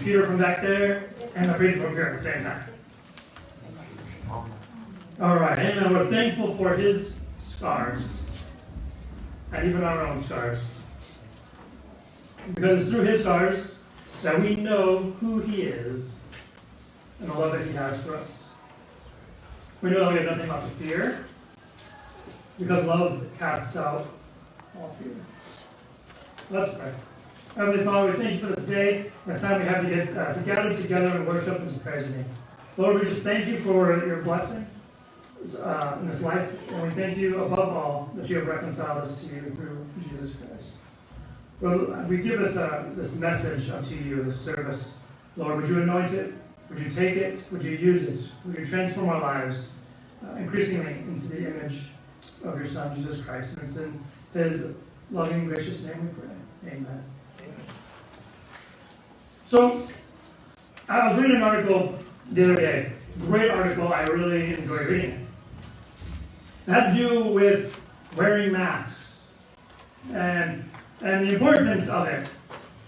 Peter from back there and the preacher from here at the same time. All right, amen. We're thankful for his scars and even our own scars. Because it's through his scars that we know who he is and the love that he has for us. We know that we have nothing left to fear because love casts out all fear. Let's pray. Heavenly Father, we thank you for this day, this time we have to get to gather together and worship and to praise your name. Lord, we just thank you for your blessing in this life, and we thank you above all that you have reconciled us to you through Jesus Christ. Lord, we give this message unto you, this service. Lord, would you anoint it? Would you take it? Would you use it? Would you transform our lives increasingly into the image of your Son, Jesus Christ? And it's in his loving, gracious name we pray. Amen. So, I was reading an article the other day. Great article. I really enjoyed reading it. It had to do with wearing masks and the importance of it.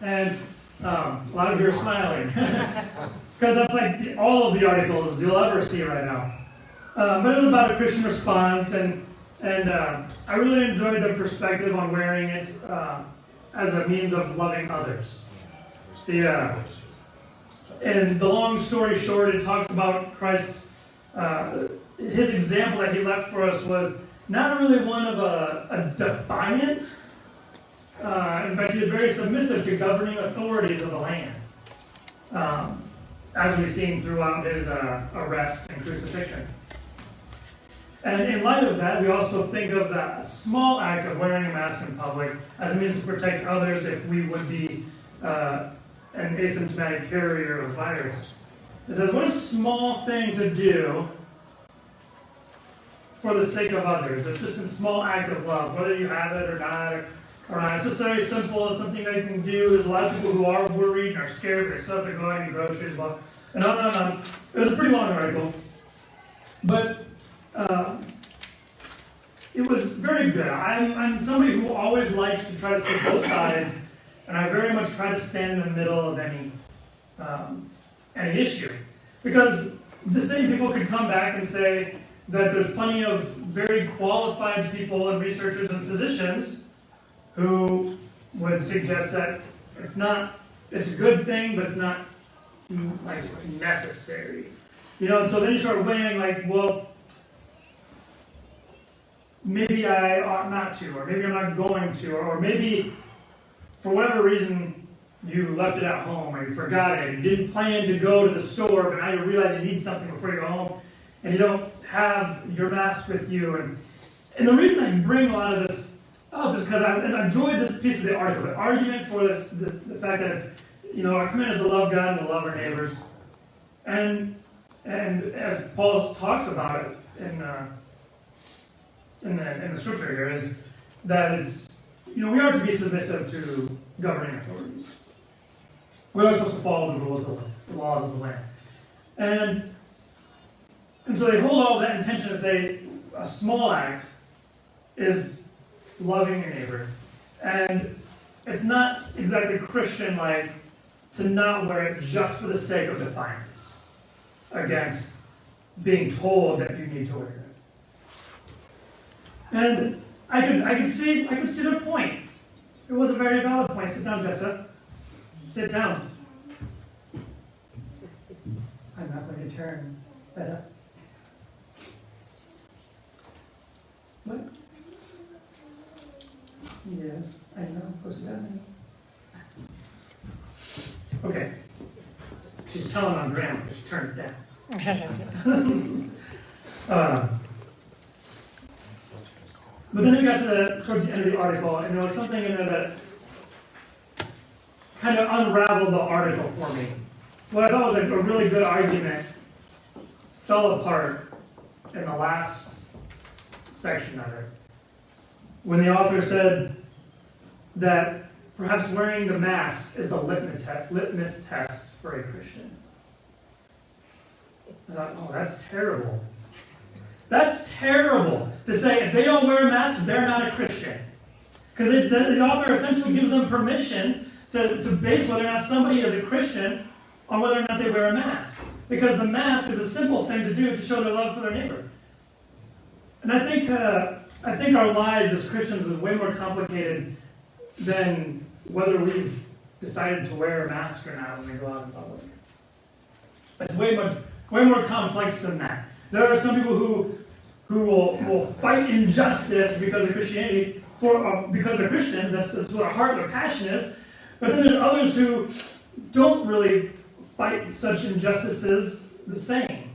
And a lot of you are smiling because that's like all of the articles you'll ever see right now. But it was about a Christian response, and I really enjoyed the perspective on wearing it as a means of loving others. See, and the long story short, it talks about Christ's, his example that he left for us was not really one of a defiance. In fact, he was very submissive to governing authorities of the land, as we've seen throughout his arrest and crucifixion. And in light of that, we also think of that small act of wearing a mask in public as a means to protect others if we would be an asymptomatic carrier of virus. Is that what a small thing to do for the sake of others. It's just a small act of love, whether you have it or not. It's just very simple. It's something that you can do. There's a lot of people who are worried and are scared, but they still have to go out and get groceries. And on and on and on. It was a pretty long article. But it was very good. I'm somebody who always likes to try to see both sides, and I very much try to stand in the middle of any issue. Because the same people could come back and say that there's plenty of very qualified people and researchers and physicians who would suggest that it's a good thing, but it's not like necessary. And so then you start weighing like, well, maybe I ought not to, or maybe I'm not going to, or maybe for whatever reason you left it at home, or you forgot it, you didn't plan to go to the store, but now you realize you need something before you go home, and you don't have your mask with you. And the reason I bring a lot of this up is because I enjoyed this piece of the article, the argument for this, the fact that it's, our command is to love God and to love our neighbors. And as Paul talks about it in the scripture here, is that it's, we are to be submissive to governing authorities. We are supposed to follow the rules of the laws of the land. And so they hold all that intention to say a small act is loving your neighbor. And it's not exactly Christian-like to not wear it just for the sake of defiance against being told that you need to wear it. And I could see their point. It was a very valid point. Sit down, Jessa. Sit down. I'm not going to turn that up. What? Yes, I know. Go sit down. Okay. She's telling on Grandma because she turned it down. But then we got towards the end of the article, and there was something in there that kind of unraveled the article for me. What I thought was a really good argument fell apart in the last section of it, when the author said that perhaps wearing the mask is the litmus test for a Christian. I thought, oh, that's terrible. That's terrible to say if they don't wear a mask, they're not a Christian. Because the author essentially gives them permission to base whether or not somebody is a Christian on whether or not they wear a mask. Because the mask is a simple thing to do to show their love for their neighbor. And I think our lives as Christians is way more complicated than whether we've decided to wear a mask or not when we go out in public. It's way more complex than that. There are some people who will fight injustice because of Christianity, because they're Christians. That's what their heart, their passion is. But then there's others who don't really fight such injustices the same.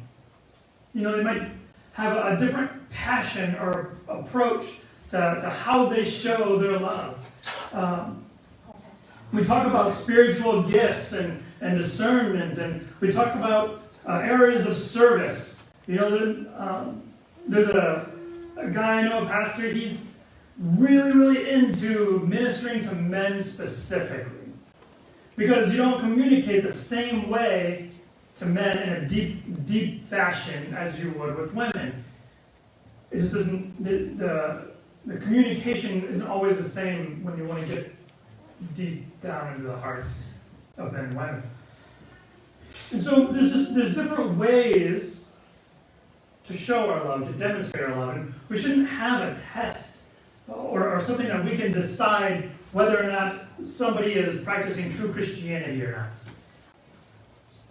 They might have a different passion or approach to how they show their love. We talk about spiritual gifts and discernment, and we talk about areas of service. There's a guy I know, a pastor, he's really, really into ministering to men specifically. Because you don't communicate the same way to men in a deep, deep fashion as you would with women. It just doesn't, the communication isn't always the same when you want to get deep down into the hearts of men and women. And so there's different ways to show our love, to demonstrate our love. And we shouldn't have a test or something that we can decide whether or not somebody is practicing true Christianity or not.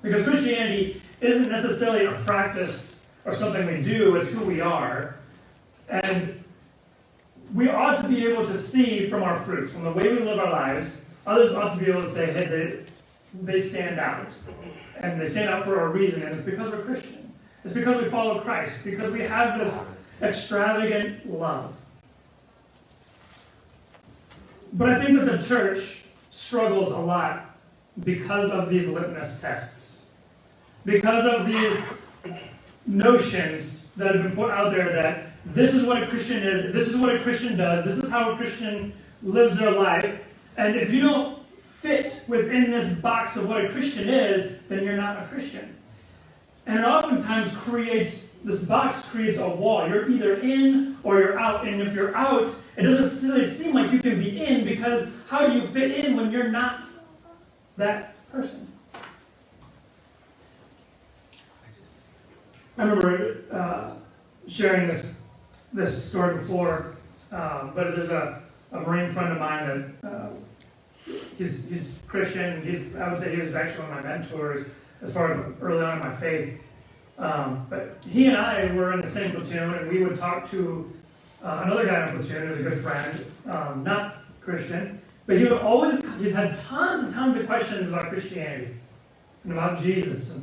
Because Christianity isn't necessarily a practice or something we do, it's who we are. And we ought to be able to see from our fruits, from the way we live our lives, others ought to be able to say, hey, they stand out. And they stand out for a reason, and it's because we're Christian. It's because we follow Christ, because we have this extravagant love. But I think that the church struggles a lot because of these litmus tests. Because of these notions that have been put out there that this is what a Christian is, this is what a Christian does, this is how a Christian lives their life. And if you don't fit within this box of what a Christian is, then you're not a Christian. And it oftentimes this box creates a wall. You're either in or you're out. And if you're out, it doesn't really seem like you can be in, because how do you fit in when you're not that person? I remember sharing this story before, but there's a Marine friend of mine that he's Christian. I would say he was actually one of my mentors as far as early on in my faith. But he and I were in the same platoon, and we would talk to another guy in the platoon who's a good friend, not Christian, but he's had tons and tons of questions about Christianity and about Jesus.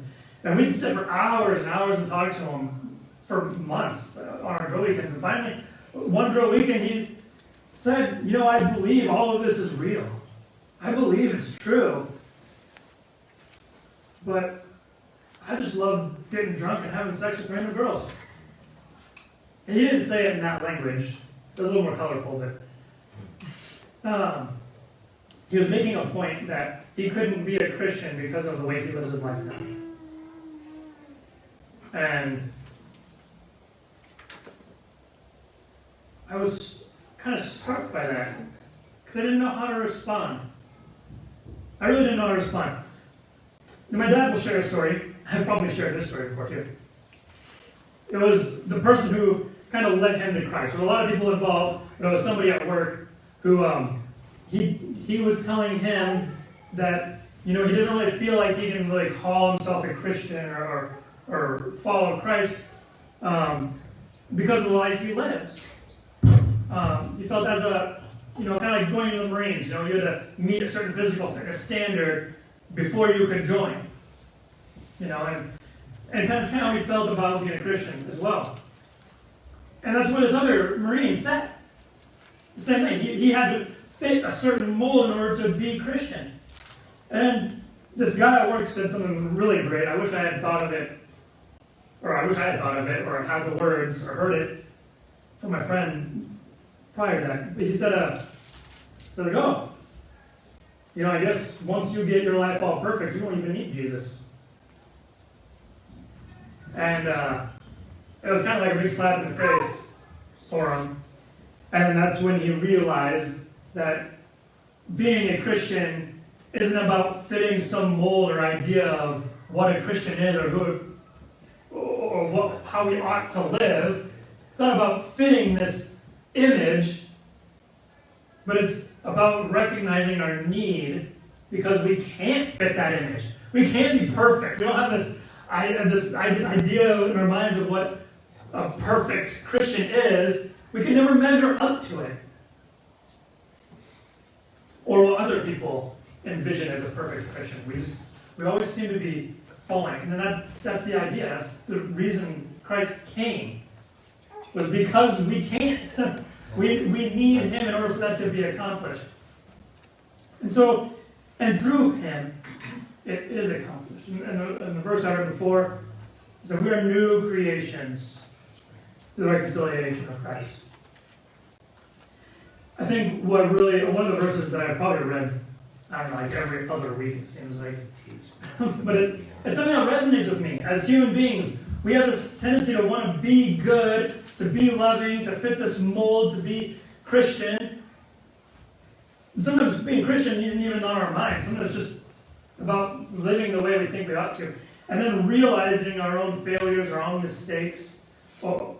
And we'd sit for hours and hours and talk to him for months on our drill weekends. And finally, one drill weekend, he said, I believe all of this is real. I believe it's true. But I just love getting drunk and having sex with random girls. And he didn't say it in that language. It was a little more colorful, but he was making a point that he couldn't be a Christian because of the way he lives his life now. And I was kind of struck by that, because I didn't know how to respond. I really didn't know how to respond. And my dad will share a story. I've probably shared this story before too. It was the person who kind of led him to Christ. There were a lot of people involved. There was somebody at work who he was telling him that he doesn't really feel like he can really call himself a Christian or follow Christ because of the life he lives. He felt as a kind of like going to the Marines. You had to meet a certain physical fitness standard before you could join. And that's kind of how he felt about being a Christian as well. And that's what his other Marine said. The same thing. He had to fit a certain mold in order to be Christian. And this guy at work said something really great. I wish I had thought of it, or had the words, or heard it from my friend prior to that. But he said, I guess once you get your life all perfect, you won't even need Jesus. And it was kind of like a big slap in the face for him. And that's when he realized that being a Christian isn't about fitting some mold or idea of what a Christian is or how we ought to live. It's not about fitting this image, but it's about recognizing our need because we can't fit that image. We can't be perfect. We don't have this idea in our minds of what a perfect Christian is. We can never measure up to it. Or what other people envision as a perfect Christian. We always seem to be falling. And then that's the idea. That's the reason Christ came. Was because we can't. we need him in order for that to be accomplished. And through him, it is accomplished. And the verse I read before is that we are new creations through the reconciliation of Christ. I think one of the verses that I've probably read, I don't know, like every other week it seems like, but it's something that resonates with me. As human beings, we have this tendency to want to be good, to be loving, to fit this mold, to be Christian. Sometimes being Christian isn't even on our mind. Sometimes it's just about living the way we think we ought to. And then realizing our own failures, our own mistakes, or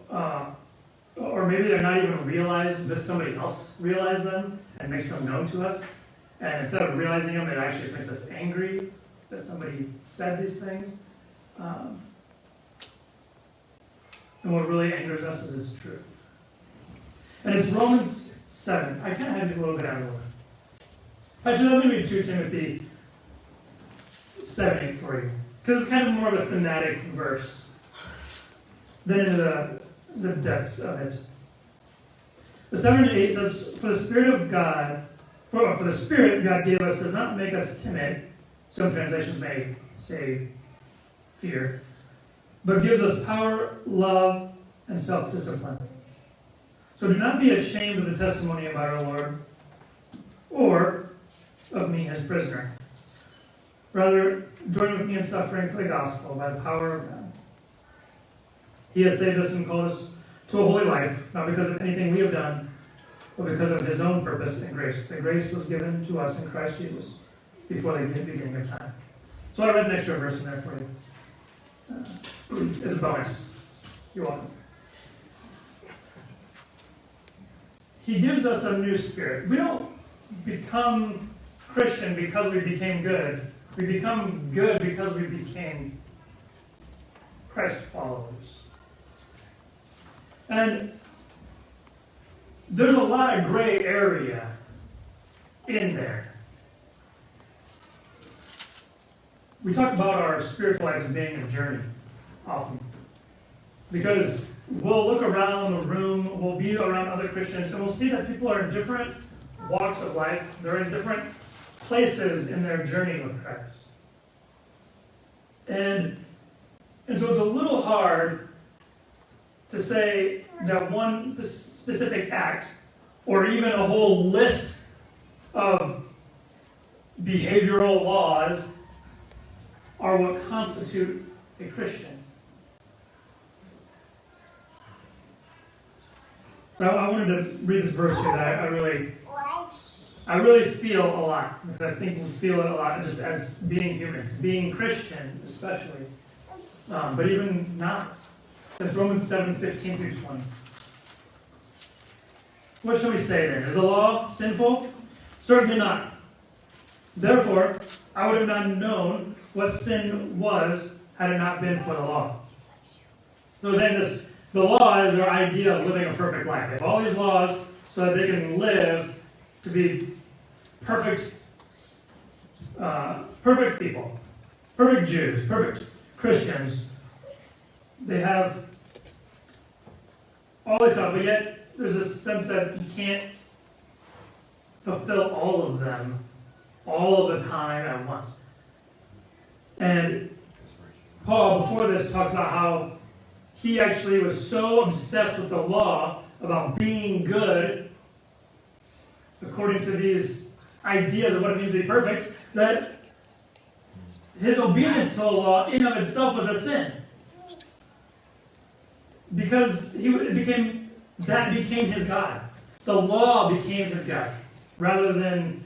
maybe they're not even realized because somebody else realized them and makes them known to us. And instead of realizing them, it actually just makes us angry that somebody said these things. And what really angers us is it's true. And it's Romans 7. I kind of had these a little bit out of order. Actually, let me read 2 Timothy 7:8 for you. Because it's kind of more of a thematic verse than into the depths of it. The 7:8 says, For the Spirit God gave us does not make us timid. Some translations may say fear. But gives us power, love, and self-discipline. So do not be ashamed of the testimony about our Lord, or of me, his prisoner. Rather, join with me in suffering for the gospel by the power of God. He has saved us and called us to a holy life, not because of anything we have done, but because of his own purpose and grace. The grace was given to us in Christ Jesus before the beginning of time. So I read an extra verse in there for you. As a bonus. You're welcome. He gives us a new spirit. We don't become Christian because we became good. We become good because we became Christ followers. And there's a lot of gray area in there. We talk about our spiritual life as being a journey often. Because we'll look around the room, we'll be around other Christians, and we'll see that people are in different walks of life. They're in different places in their journey with Christ. And so it's a little hard to say that one specific act, or even a whole list of behavioral laws, are what constitute a Christian. But I wanted to read this verse here that I really feel a lot, because I think we feel it a lot just as being humans, being Christian especially, but even not. It's Romans 7:15 through 20. What shall we say then? Is the law sinful? Certainly not. Therefore, I would have not known what sin was had it not been for the law. So saying this, the law is their idea of living a perfect life. They have all these laws so that they can live to be perfect people, perfect Jews, perfect Christians. They have all this stuff, but yet there's a sense that you can't fulfill all of them all of the time at once. And Paul, before this, talks about how he actually was so obsessed with the law about being good, according to these ideas of what it means to be perfect, that his obedience to the law in and of itself was a sin. Because it became his God. The law became his God, rather than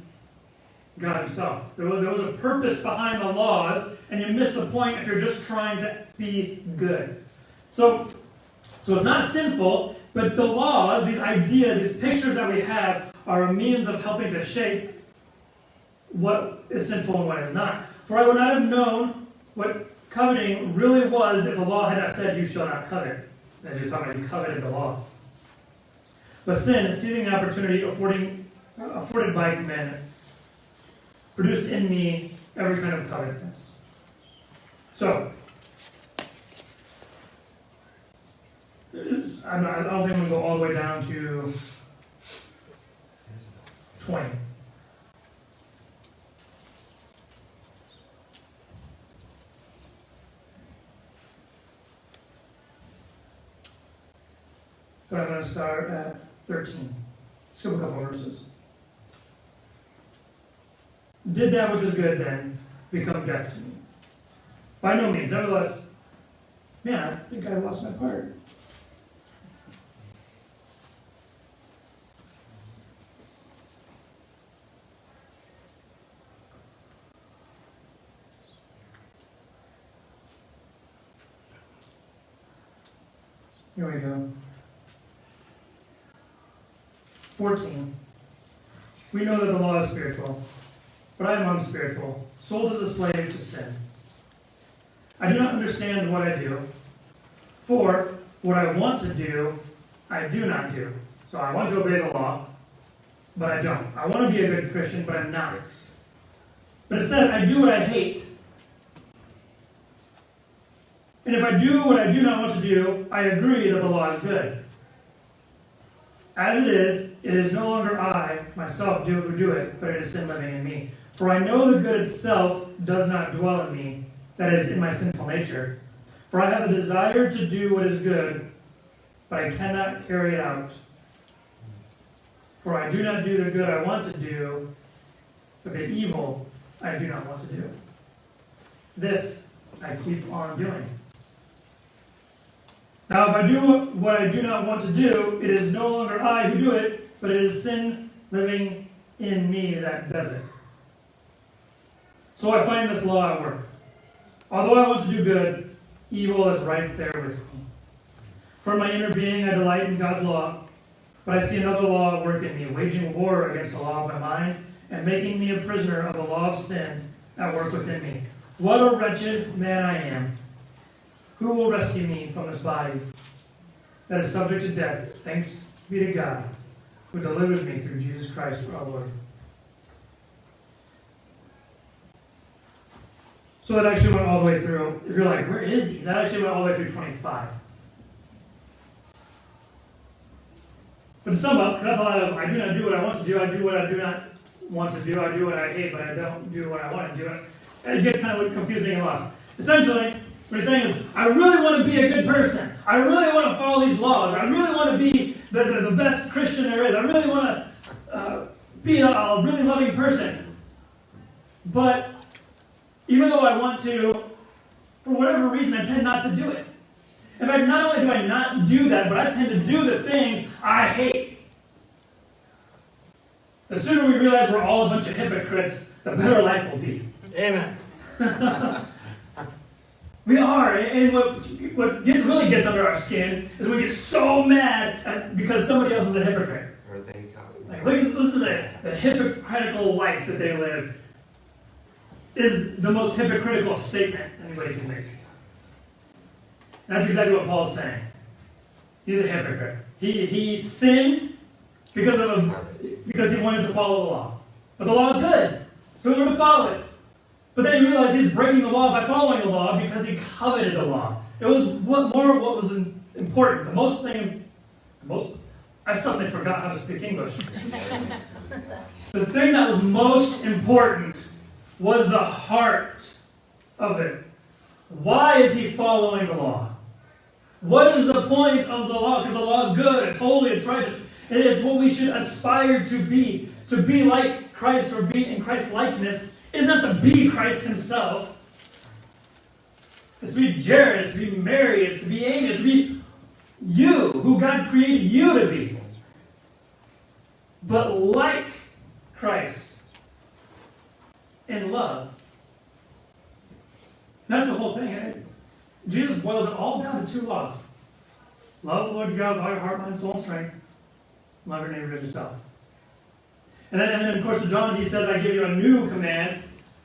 God himself. There was a purpose behind the laws, and you miss the point if you're just trying to be good. So it's not sinful, but the laws, these ideas, these pictures that we have, are a means of helping to shape what is sinful and what is not. For I would not have known what coveting really was if the law had not said, you shall not covet. As you're talking about, you coveted the law. But sin, seizing the opportunity afforded by commandment, produced in me every kind of covetousness. So, I don't think I'm going to go all the way down to 20. But I'm going to start at 13. Skip a couple verses. Did that which is good then become death to me? By no means. Nevertheless, man, I think I lost my part. Here we go. 14. We know that the law is spiritual, but I am unspiritual, sold as a slave to sin. I do not understand what I do, for what I want to do, I do not do. So I want to obey the law, but I don't. I want to be a good Christian, but I'm not. But instead, I do what I hate. And if I do what I do not want to do, I agree that the law is good. As it is no longer I, myself, who do it, but it is sin living in me. For I know the good itself does not dwell in me, that is, in my sinful nature. For I have a desire to do what is good, but I cannot carry it out. For I do not do the good I want to do, but the evil I do not want to do. This I keep on doing. Now, if I do what I do not want to do, it is no longer I who do it, but it is sin living in me that does it. So I find this law at work. Although I want to do good, evil is right there with me. For in my inner being I delight in God's law, but I see another law at work in me, waging war against the law of my mind, and making me a prisoner of the law of sin at work within me. What a wretched man I am! Who will rescue me from this body that is subject to death? Thanks be to God, who delivered me through Jesus Christ our Lord. So that actually went all the way through. If you're like, where is he? That actually went all the way through 25. But to sum up, because that's a lot of, I do not do what I want to do, I do what I do not want to do, I do what I hate, but I don't do what I want to do. And it gets kind of confusing and lost. Essentially, what he's saying is, I really want to be a good person. I really want to follow these laws. I really want to be the best Christian there is. I really want to be a really loving person. But even though I want to, for whatever reason, I tend not to do it. In fact, not only do I not do that, but I tend to do the things I hate. The sooner we realize we're all a bunch of hypocrites, the better life will be. Amen. We are, and what really gets under our skin is when we get so mad because somebody else is a hypocrite. Or they got Listen to the hypocritical life that they live is the most hypocritical statement anybody can make. That's exactly what Paul's saying. He's a hypocrite. He sinned because he wanted to follow the law. But the law is good, so he wanted to follow it. But then he realized he was breaking the law by following the law because he coveted the law. It was what was important. I suddenly forgot how to speak English. The thing that was most important was the heart of it. Why is he following the law? What is the point of the law? Because the law is good, it's holy, it's righteous. It is what we should aspire to be. To be like Christ or be in Christ's likeness is not to be Christ himself. It's to be Jared, it's to be Mary, it's to be Amy, it's to be you, who God created you to be. But like Christ. in love. That's the whole thing. Jesus boils it all down to two laws. Love the Lord your God with all your heart, mind, soul, and strength. Love your neighbor as yourself. And then, of course, to John, he says, I give you a new command.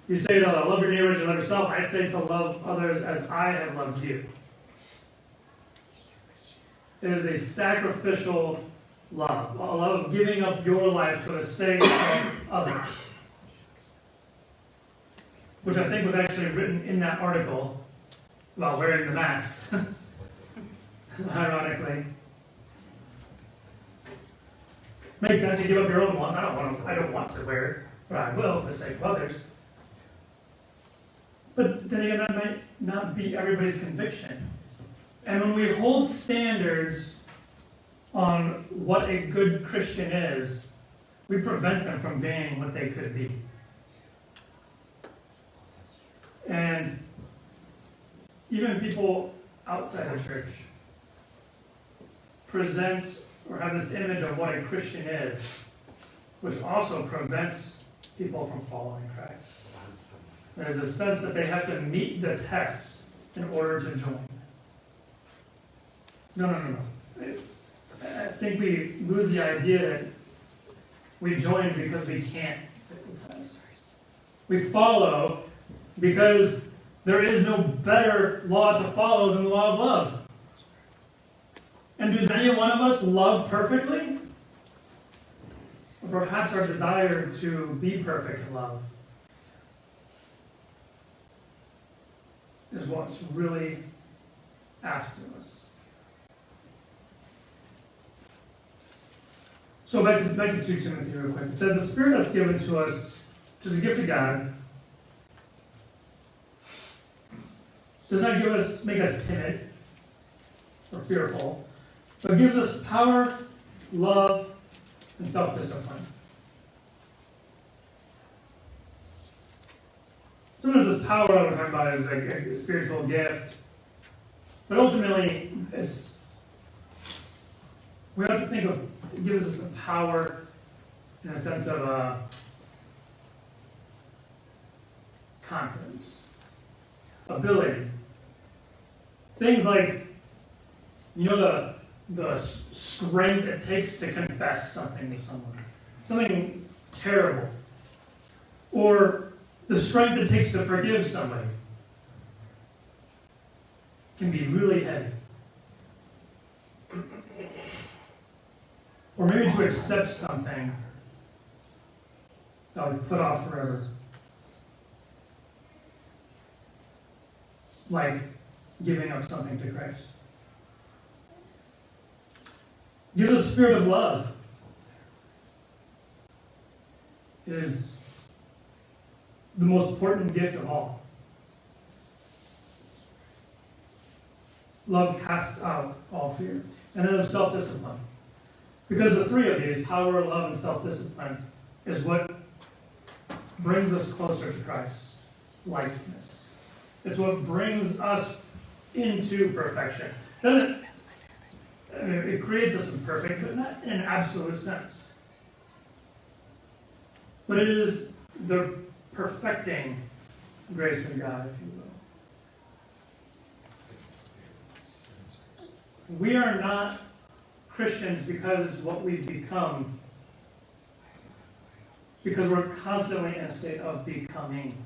You say to love your neighbor as you love yourself. I say to love others as I have loved you. It is a sacrificial love. A love of giving up your life for the sake of others. Which I think was actually written in that article about wearing the masks. Ironically. Makes sense. You give up your own ones. I don't want to wear it, but I will for the sake of others. But then again, that might not be everybody's conviction. And when we hold standards on what a good Christian is, we prevent them from being what they could be. And even people outside the church present or have this image of what a Christian is, which also prevents people from following Christ. There's a sense that they have to meet the test in order to join. No. I think we lose the idea that we join because we can't fit the test. We follow because there is no better law to follow than the law of love. And does any one of us love perfectly? Or perhaps our desire to be perfect in love is what's really asked of us. So back to 2 Timothy real quick. It says, the Spirit that's given to us, which is a gift of God, does not make us timid or fearful, but gives us power, love, and self-discipline. Sometimes this power I'm talking about is like a spiritual gift, but ultimately we have to think of it gives us a power in a sense of confidence, ability. Things like, the strength it takes to confess something to someone, something terrible, or the strength it takes to forgive somebody can be really heavy. Or maybe to accept something that was put off forever. Like giving up something to Christ. Give us a spirit of love. It is the most important gift of all. Love casts out all fear. And then of self-discipline. Because the three of these, power, love, and self-discipline, is what brings us closer to Christ likeness. It's what brings us into perfection. It creates us imperfect, but not in an absolute sense. But it is the perfecting grace of God, if you will. We are not Christians because it's what we've become, because we're constantly in a state of becoming.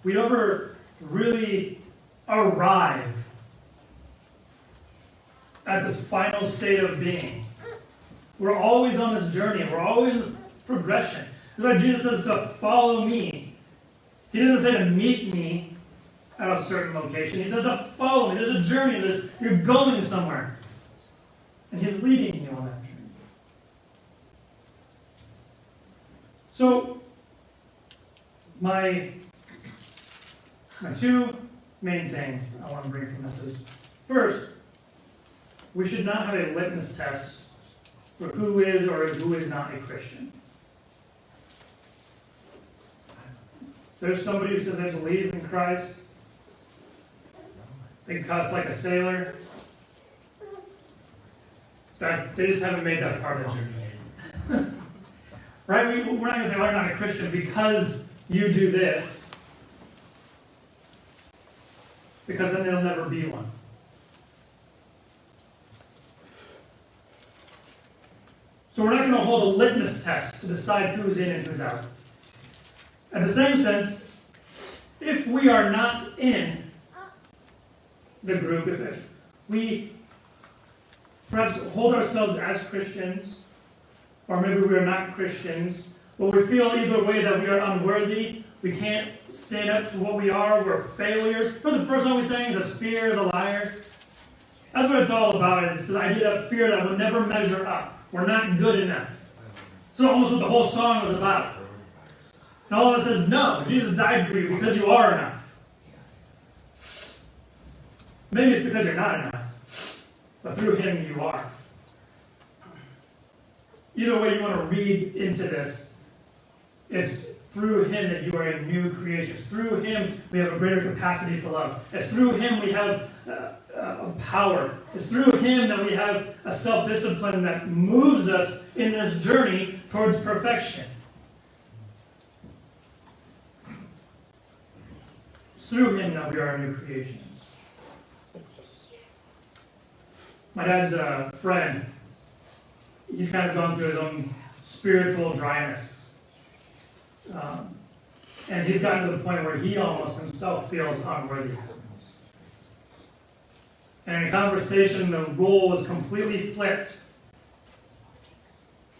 We never really arrive at this final state of being. We're always on this journey. We're always in progression. That's why Jesus says to follow me. He doesn't say to meet me at a certain location. He says to follow me. There's a journey. You're going somewhere. And He's leading you on that journey. So, my two main things I want to bring from this is, first, we should not have a litmus test for who is or who is not a Christian. There's somebody who says they believe in Christ. They cuss like a sailor. That they just haven't made that part of the journey. Right? We're not going to say, well, you're not a Christian because you do this. Because then there'll never be one. So we're not going to hold a litmus test to decide who's in and who's out. At the same sense, if we are not in the group, if we perhaps hold ourselves as Christians, or maybe we are not Christians, but we feel either way that we are unworthy, we can't stand up to what we are, we're failures. Remember the first song we sang is fear is a liar? That's what it's all about. It's the idea of fear that will never measure up. We're not good enough. So almost what the whole song was about. And all of us says, no, Jesus died for you because you are enough. Maybe it's because you're not enough, but through him you are. Either way you want to read into this, it's through him that you are a new creation. It's through him we have a greater capacity for love. It's through him we have power. It's through him that we have a self-discipline that moves us in this journey towards perfection. It's through him that we are a new creation. My dad's friend, he's kind of gone through his own spiritual dryness. And he's gotten to the point where he almost himself feels unworthy. And in a conversation, the role was completely flipped.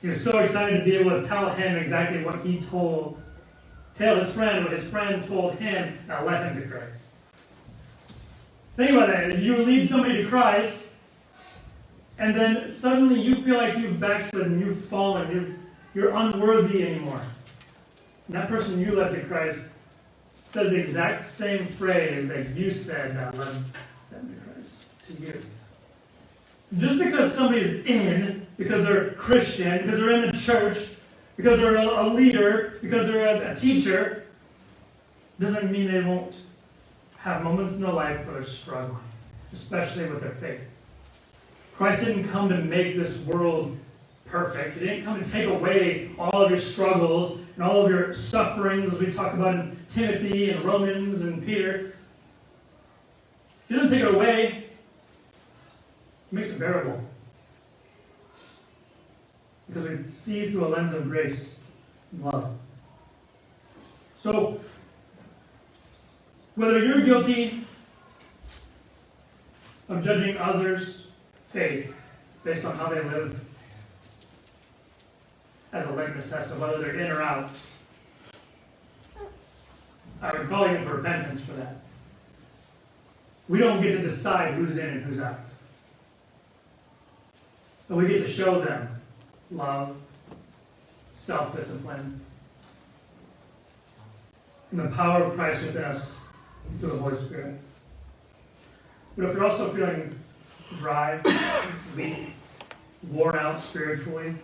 He was so excited to be able to tell him exactly what he told his friend, what his friend told him, that led him to Christ. Think about that. You lead somebody to Christ, and then suddenly you feel like you've backslidden, you've fallen, you're unworthy anymore. And that person you led to Christ says the exact same phrase that you said that led them to Christ, to you. Just because somebody's in, because they're Christian, because they're in the church, because they're a leader, because they're a teacher, doesn't mean they won't have moments in their life where they're struggling, especially with their faith. Christ didn't come to make this world perfect. He didn't come to take away all of your struggles and all of your sufferings, as we talk about in Timothy and Romans and Peter. He doesn't take it away. He makes it bearable. Because we see through a lens of grace and love. So, whether you're guilty of judging others' faith based on how they live as a litmus test of whether they're in or out, I would call you to repentance for that. We don't get to decide who's in and who's out. But we get to show them love, self-discipline, and the power of Christ within us through the Holy Spirit. But if you're also feeling dry, weak, worn out spiritually,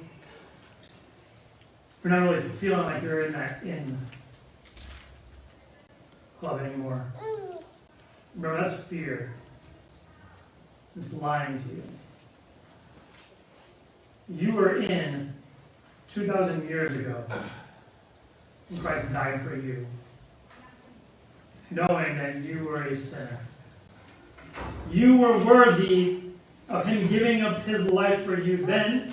if you're not really feeling like you're in that club anymore, remember, that's fear. It's lying to you. You were in 2,000 years ago when Christ died for you, knowing that you were a sinner. You were worthy of him giving up his life for you then.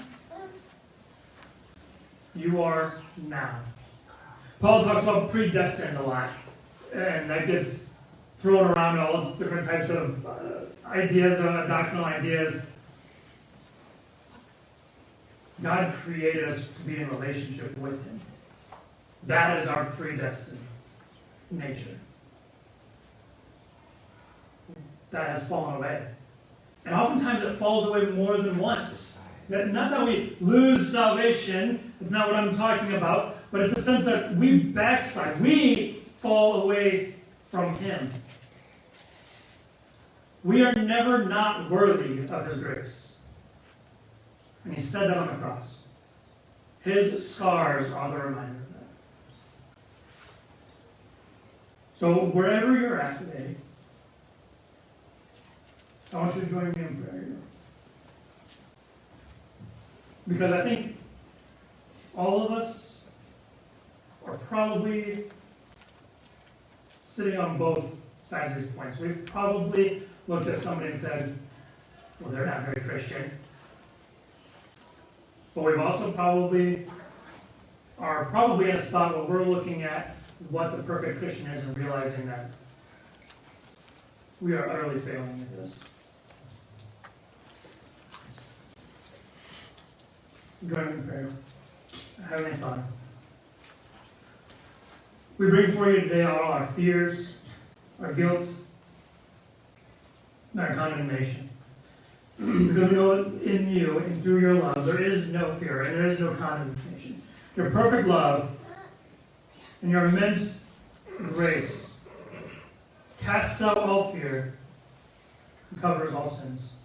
You are now. Paul talks about predestined a lot, and that gets thrown around all different types of ideas, doctrinal ideas. God created us to be in relationship with him. That is our predestined nature. That has fallen away. And oftentimes it falls away more than once. Not that we lose salvation, it's not what I'm talking about, but it's the sense that we backslide. We fall away from him. We are never not worthy of his grace. And he said that on the cross. His scars are the reminder of that. So wherever you're at today, I want you to join me in prayer. Because I think all of us probably sitting on both sides of these points. We've probably looked at somebody and said, well, they're not very Christian. But we've also are probably in a spot where we're looking at what the perfect Christian is and realizing that we are utterly failing at this. Join me in prayer. Heavenly Father, we bring for you today all our fears, our guilt, and our condemnation. Because we know in you and through your love, there is no fear and there is no condemnation. Your perfect love and your immense grace casts out all fear and covers all sins.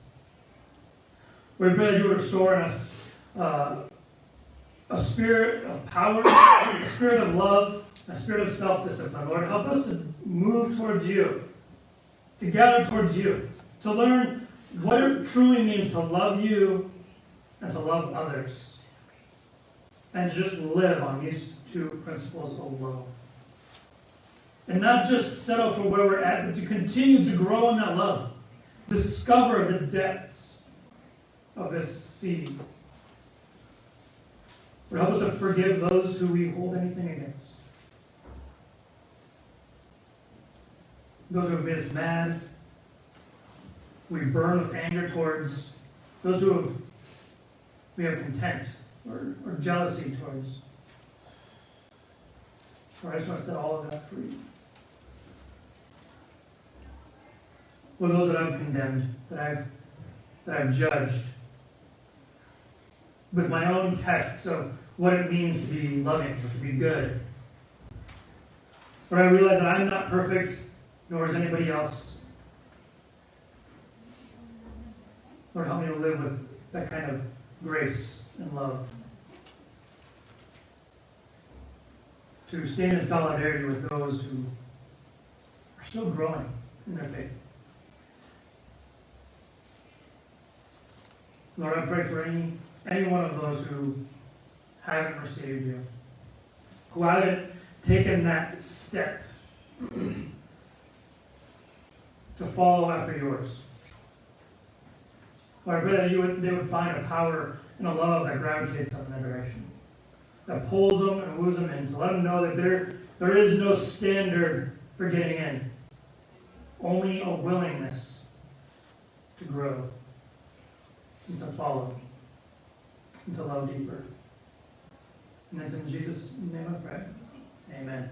We pray that you would restore in us a spirit of power, a spirit of love, a spirit of self-discipline. Lord, help us to move towards you, to gather towards you, to learn what it truly means to love you and to love others, and to just live on these two principles alone. And not just settle for where we're at, but to continue to grow in that love. Discover the depths of this sea. Lord, help us to forgive those who we hold anything against. Those who have made us mad, we burn with anger towards. Those who we have contempt or jealousy towards. Lord, I just want to set all of that free. Or those that I've condemned, that I've judged with my own tests of what it means to be loving, or to be good. But I realize that I'm not perfect, nor is anybody else. Lord, help me to live with that kind of grace and love. To stand in solidarity with those who are still growing in their faith. Lord, I pray for any one of those who haven't received you, who haven't taken that step to follow after yours. Lord, I pray that they would find a power and a love that gravitates them in that direction, that pulls them and woos them in, to let them know that there is no standard for getting in, only a willingness to grow and to follow and to love deeper. And that's in Jesus' name I pray. Amen.